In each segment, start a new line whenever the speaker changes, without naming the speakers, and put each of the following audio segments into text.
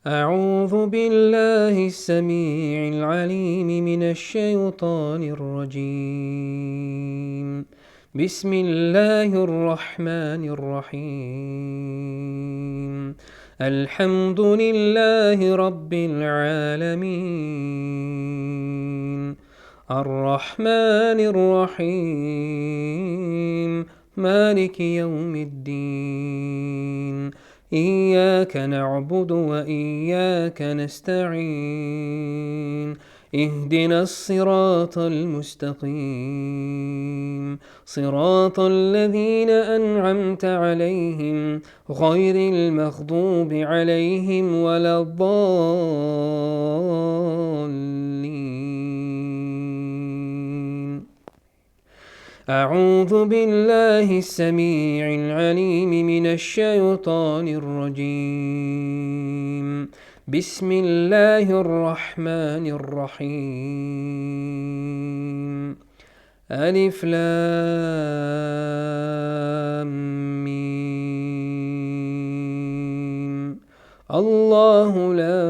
أعوذ بالله السميع العليم من الشيطان الرجيم. بسم الله الرحمن الرحيم. الحمد لله رب العالمين، الرحمن الرحيم، مالك يوم الدين. إياك نعبد وإياك نستعين. اهدنا الصراط المستقيم، صراط الذين أنعمت عليهم غير المغضوب عليهم ولا الضالين. أعوذ بالله السميع العليم من الشيطان الرجيم. بسم الله الرحمن الرحيم. ألف لام ميم. الله لا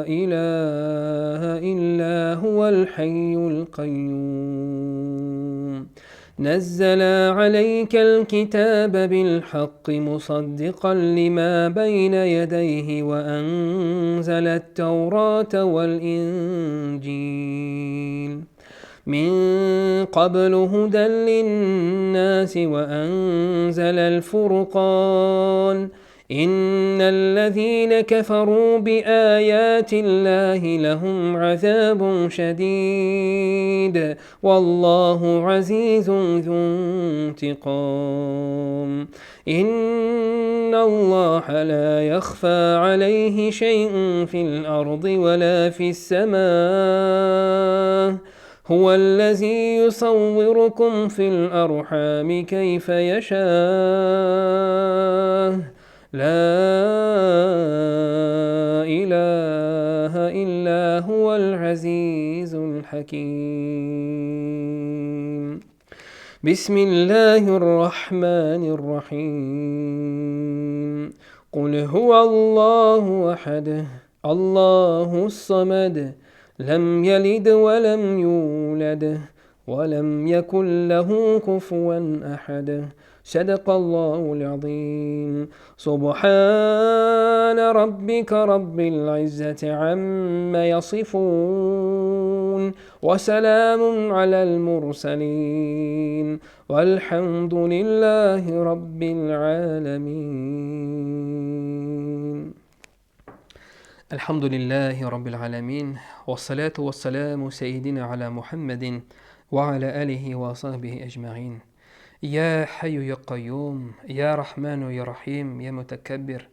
إله إلا هو الحي القيوم، نزل عليك الكتاب بالحق مصدقا لما بين يديه وأنزل التوراة والإنجيل من قبل هدى للناس وأنزل الفرقان. إن الذين كفروا بآيات الله لهم عذاب شديد والله عزيز ذو انتقام. إن الله لا يخفى عليه شيء في الأرض ولا في السماء. هو الذي يصوركم في الأرحام كيف يشاء. لا إله إلا هو العزيز الحكيم. بسم الله الرحمن الرحيم. قل هو الله أحد الله الصمد لم يلد ولم يولد ولم يكن له كفوا أحد. صدق الله العظيم. سبحان ربك رب العزة عما يصفون وسلام على المرسلين والحمد لله رب العالمين. الحمد لله رب العالمين، والصلاة والسلام سيدنا على محمد وعلى آله وصحبه أجمعين. يا حي يا قيوم، يا رحمن يا رحيم، يا متكبر،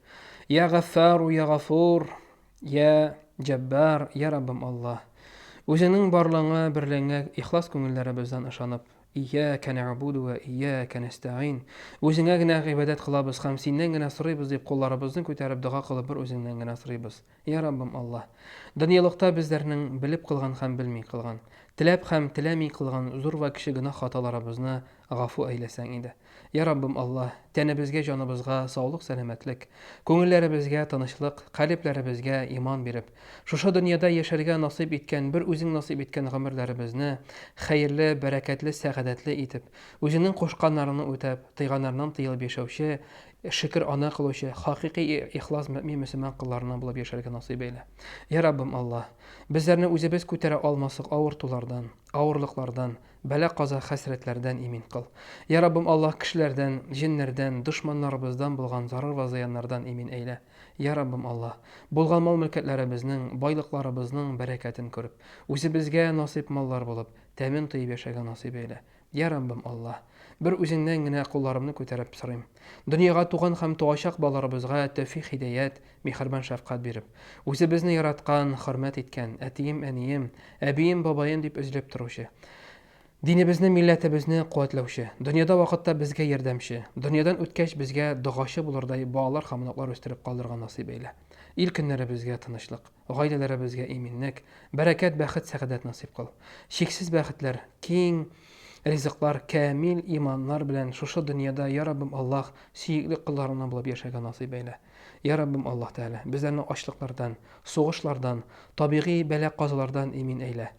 يا غفار يا غفور، يا جبار، يا ربم الله. Өзінің барлығыңа бірлігіңе ихлас көңілдерімізден ышанып, إياك نعبد وإياك نستعين, өзіңе генә ғибадат қылабыз һәм синнән генә сорыйбыз дип кулларыбызны күтәреп дуга кылып бер үзеңнән генә сорыйбыз. Я Раббым Аллаһ, дөньялыкта безләрнең белеп кылган һәм белми кылган, теләп һәм теләми кылган зур ва кече генә хаталарыбызны гафу әйләсәң иде. Я Раббым Аллаһ, тәнебезгә, җаныбызга саулык, сәламәтлек, күңелләребезгә тынычлык, калебләребезгә иман биреп, шушы дөньяда яшәргә насыйп иткән, бер үзең насыйп иткән гомерләребезне хәерле, бәрәкәтле, сәгадәтле итеп, үзенең кушканнарын үтәп, тыйганнардан тыелып яшәүче, шөкер ана кылучы, хакыйкый ихлас мөэмин мөселман кылларынан булып яшәргә насыйп әйлә. Я Раббым Аллаһ, безләрне үзебез күтәрә алмаслык авыртулардан, авырлыклардан, бәла каза хәсрәтләрдән имин кыл. Я Раббым Аллаһ, кешеләрдән, җиннәрдән, дошманнарыбыздан булган зарар ва зыяннардан имин әйлә. Я Раббым Аллаһ, булган мал-мөлкәтләребезнең, байлыкларыбызның бәрәкәтен күреп, үзебезгә насыйп маллар булып, тәмин тыйып яшәргә насыйп әйлә. Я Раббым Аллаһ, бер үзеңнән генә кулларымны күтәреп сорыйм. Дөньяга туган һәм туачак балаларыбызга тәвфик, хидаят, михербан шәфкать биреп, үзебезне яраткан, хөрмәт иткән, әтием, әнием, әбием, бабаем дип өзләп торучы, динебезне, милләтебезне куәтләүче, дөньяда вакытта безгә ярдәмче, дөньядан үткәч безгә догачы булырдай балалар һәм оныклар үстереп калдырган насыйп әйлә. Ил көннәребезгә тынычлык, гаиләләребезгә иминлек, бәрәкәт, бәхет, сәгадәт насыйп кыл. Шиксез бәхетләр, киң ризыклар, камил иманнар белән шушы дөньяда, Я Раббым Аллаһ, сөекле кылларыңнан булып яшәргә насыйп әйлә. Ya Rabbim Allah Teala, bizlerni açlıklardan, soğuşlardan, tabii bela qazalardan emin eyle.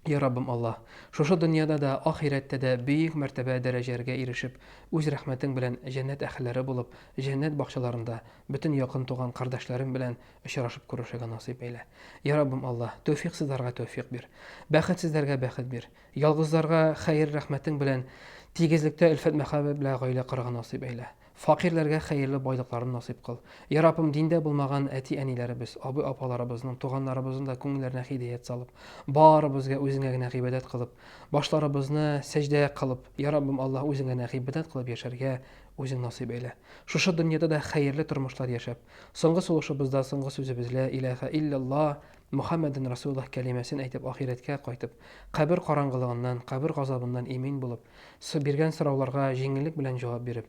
Ya Rabbim Allah, şoşo dünyada da, ahirette de büyük mertebe derecelerge erişip, öz rahmetin bilen cennet ehilleri bulup, cennet bahçelerinde bütün yakın tuğan kardeşlerim bilen ışıraşıp kuruşaga nasip eyle. Ya Rabbim Allah, tevfiksizlerge tevfik bir, bəxtsizlerge bəxt bir, yalgızlarga hayır rahmetin bilen tigizlikte ilfet mehabe bile gayle qırıga nasip eyle. Fakirlerge hayırlı baylıklarını nasip kıl. Ya Rabbim dinde bulmagan eti enilerimiz, abi apalarımızın, tuğanlarımızın da köngüllerine hidayet salıp, barımızga özüňe gine ibadet kılıp, başlarımızny secdeye kılıp, ya Rabbim Allah özüňe ibadet kılıp yaşarga özüň nasip eyle. Şuşa dünyada da hayırlı turmuşlar yaşap, soňgy suluşybızda soňgy sözübüz la ilaha illallah Muhammedin Rasulullah kelimesini aytıp ahiretke gaýtyp, kabir qarangylygyndan, kabir gazabından emin bolup, bergen sorawlarga jeňillik bilen jogap berip,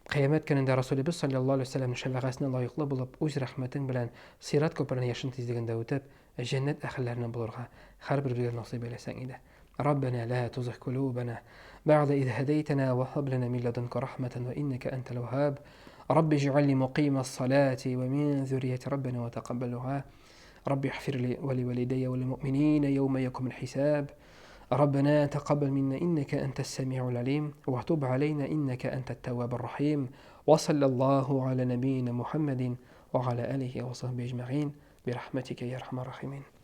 Kıyamet gününde Resulübüz sallallahu aleyhi ve sellem'in şefakatine layıklı bulup, öz rahmetin bilen sirat köprüne yaşın tizliginde ötüp, cennet ehillerine bulurga her bir nasip eylesen ide. Rabbena la tuzigh kulubana ba'da iz hedeytena ve hab lana min ladunka rahmeten ve inneke entel vehhab. Rabbi ij'alni muqimas salati ve min zurriyyati rabbena ve taqabbal du'a. Rabbi ighfir li ve li walidayya ve lil mu'minina yawma yakumul hisab. ربنا تقبل منا إنك أنت السميع العليم وتب علينا إنك أنت التواب الرحيم وصلى الله على نبينا محمد وعلى آله وصحبه أجمعين برحمتك يا أرحم الراحمين.